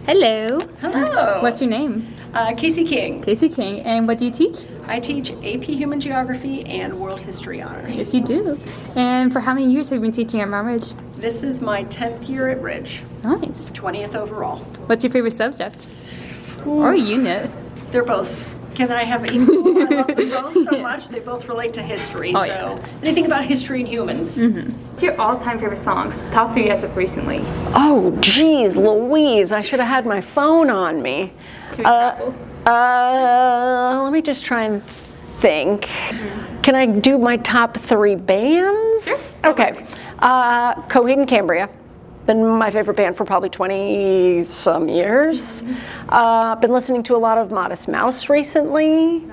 Hello. Hello. What's your name? Casey King. Casey King. And what do you teach? I teach AP Human Geography and World History Honors. Yes, you do. And for how many years have you been teaching at Mount Ridge? This is my 10th year at Ridge. Nice. 20th overall. What's your favorite subject? Or unit? They're both. Can I have equal? I love them both so much. They both relate to history. Oh, so yeah. anything about history and humans. What's your all-time favorite songs? Top 3 as of recently. Oh, geez, Louise, I should have had my phone on me. Should we travel? Let me just try and think. Can I do my top 3 bands? Sure. Okay. Coheed and Cambria. Been my favorite band for probably 20 some years. Been listening to a lot of Modest Mouse recently.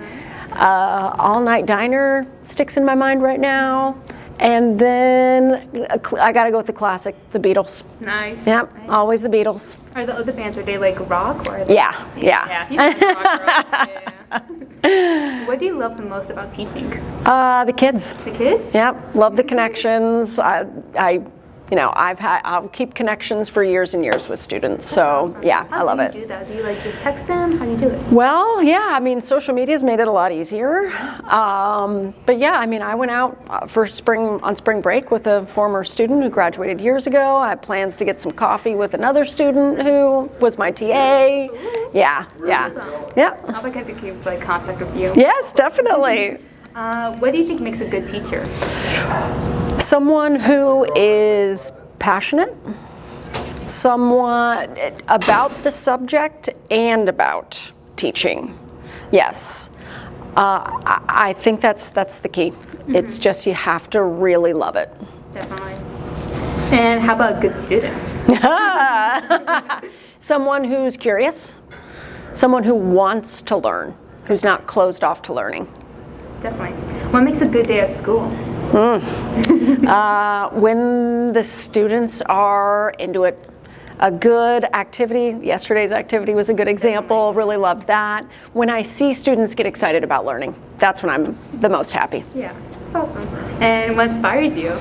All Night Diner sticks in my mind right now. And then I gotta go with the classic, the Beatles. Nice. Yep, Nice. always the Beatles. Are the other bands, are they like rock or? Are they Yeah. Yeah. He's a rock girl. Yeah. What do you love the most about teaching? The kids. The kids? Yep, love the connections. I'll keep connections for years and years with students. So Awesome. yeah, How I love do it. you do that? Do you like just text them? How do you do it? Well, yeah, I mean, social media's made it a lot easier. But yeah, I mean, I went out on spring break with a former student who graduated years ago. I had plans to get some coffee with another student who was my TA. Yeah. Awesome. Yeah. I'll be good to keep like contact with you. Yes, definitely. What do you think makes a good teacher? Someone who is passionate, someone about the subject and about teaching. Yes. I think that's the key. It's just you have to really love it. Definitely. And how about good students? Someone who's curious, someone who wants to learn, who's not closed off to learning. Definitely. What makes a good day at school? When the students are into it. A good activity, yesterday's activity was a good example, really loved that. When I see students get excited about learning, that's when I'm the most happy. Yeah, that's awesome. And what inspires you?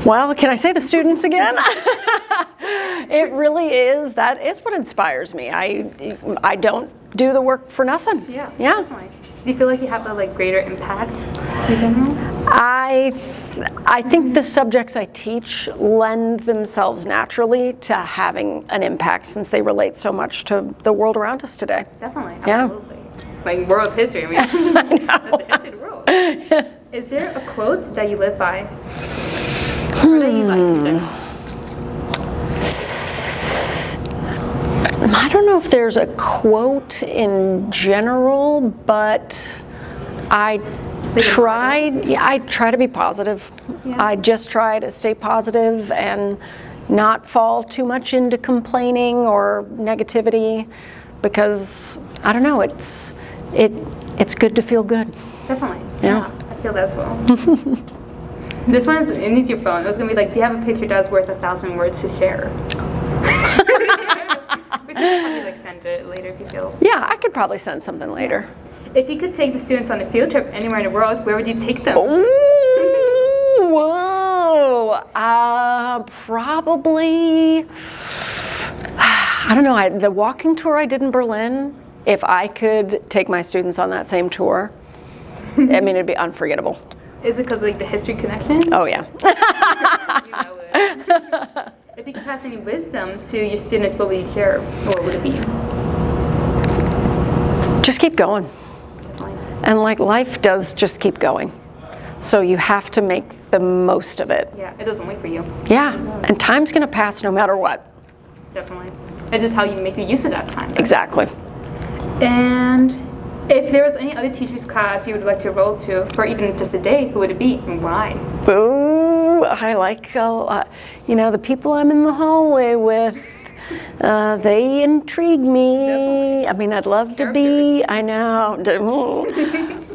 Well, can I say the students again? It really is, that is what inspires me. I don't do the work for nothing. Yeah. Yeah. Definitely. Do you feel like you have a greater impact in general? I think the subjects I teach lend themselves naturally to having an impact since they relate so much to the world around us today. Definitely. Yeah. Absolutely. Like world history. I mean, that's the history of the world. Is there a quote that you live by? Or that you like in general? I don't know if there's a quote in general, but I try to be positive. Yeah. I just try to stay positive and not fall too much into complaining or negativity because I don't know, it's good to feel good. Definitely. Yeah. I feel that as well. This one's, it needs your phone. It was going to be like, do you have a picture that's worth 1,000 words to share? We can just have you send it later if you feel. Yeah, I could probably send something later. If you could take the students on a field trip anywhere in the world, where would you take them? Ooh, whoa. Probably, I don't know, the walking tour I did in Berlin, if I could take my students on that same tour, I mean, it'd be unforgettable. Is it because the history connection? Oh, yeah. You know it. If you could pass any wisdom to your students, what would you share? What would it be? Just keep going. Definitely. And life does just keep going. So you have to make the most of it. Yeah, it doesn't wait for you. Yeah, and time's gonna pass no matter what. Definitely. It's just how you make the use of that time. Exactly. And if there was any other teacher's class you would like to enroll to for even just a day, who would it be and why? Ooh, I like, the people I'm in the hallway with, they intrigue me. Definitely. I mean, I'd love to Characters. be, I know,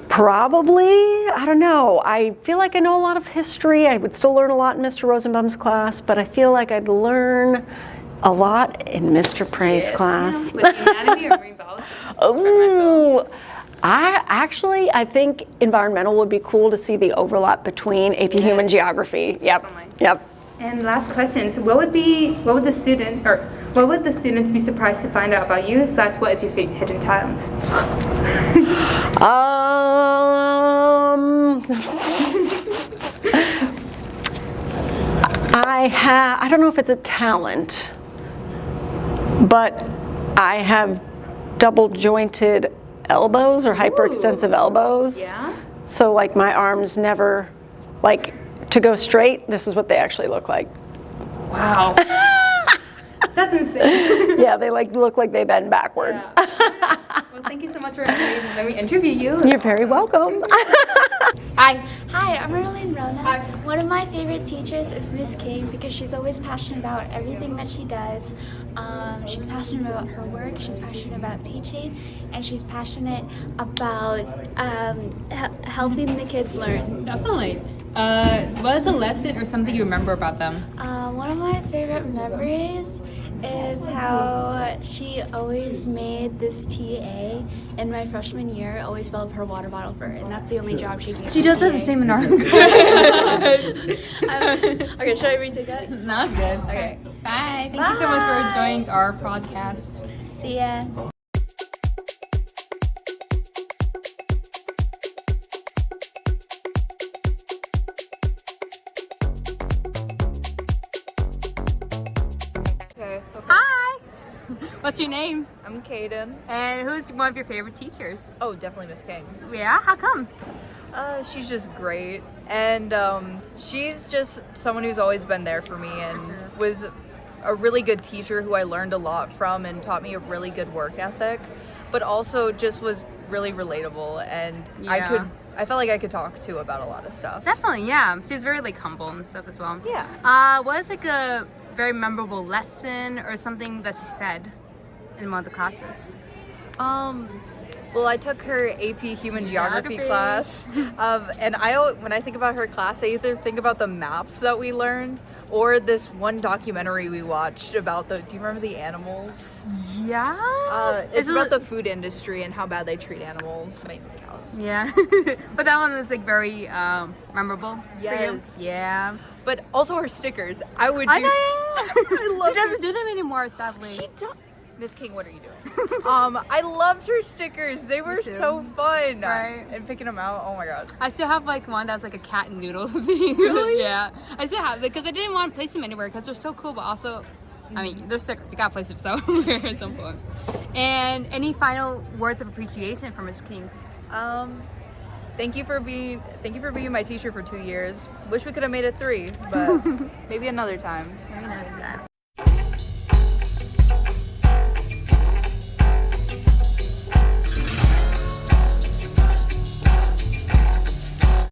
probably, I don't know. I feel like I know a lot of history. I would still learn a lot in Mr. Rosenbaum's class, but I feel like I'd learn a lot in Mr. Prey's class. Like anatomy or marine biology? Ooh, I think environmental would be cool to see the overlap between AP Human Geography. Yep. Definitely. Yep. And last questions. What would the students be surprised to find out about you? / what is your hidden talent? I don't know if it's a talent, but I have double jointed elbows or hyperextensive elbows. Yeah. So like my arms never, like to go straight, this is what they actually look like. Wow. That's insane. Yeah, they like look like they bend backward. Yeah. Well, thank you so much for letting me interview you. You're very welcome. Hi. Hi, I'm Marlene Rona. Hi. One of my favorite teachers is Miss King because she's always passionate about everything that she does. She's passionate about her work, she's passionate about teaching, and she's passionate about helping the kids learn. Definitely. What is a lesson or something you remember about them? One of my favorite memories is how she always made this TA in my freshman year always fill up her water bottle for her, and that's the only job she gave. She does have the same in our Okay, should I retake that? That was good. Okay. Bye. Thank you so much for joining our podcast. See ya. Hi. What's your name? I'm Kaden. And who's one of your favorite teachers? Oh, definitely Miss King. Yeah, how come? She's just great, and she's just someone who's always been there for me and was a really good teacher who I learned a lot from and taught me a really good work ethic, but also just was really relatable, and I felt like I could talk to about a lot of stuff. Definitely, yeah. She was very like humble and stuff as well. Yeah. What is like a very memorable lesson or something that she said in one of the classes? Well, I took her AP Human Geography class, and when I think about her class, I either think about the maps that we learned or this one documentary we watched about do you remember the animals? Yeah. It's about the food industry and how bad they treat animals, mainly cows. Yeah. But that one was like very memorable for Yes. you. Yeah. But also her stickers. I would I do. know. I love She doesn't do them anymore, sadly. She does. Miss King, what are you doing? I loved her stickers. They were too. so fun. Right. And picking them out, oh my god. I still have like one that's like a cat and noodle thing. Really? Yeah. I still have because I didn't want to place them anywhere because they're so cool, but also, I mean, they're stickers. You gotta place them somewhere at some point. And any final words of appreciation for Miss King? Thank you for being my teacher for 2 years. Wish we could have made it 3, but maybe another time. Very nice.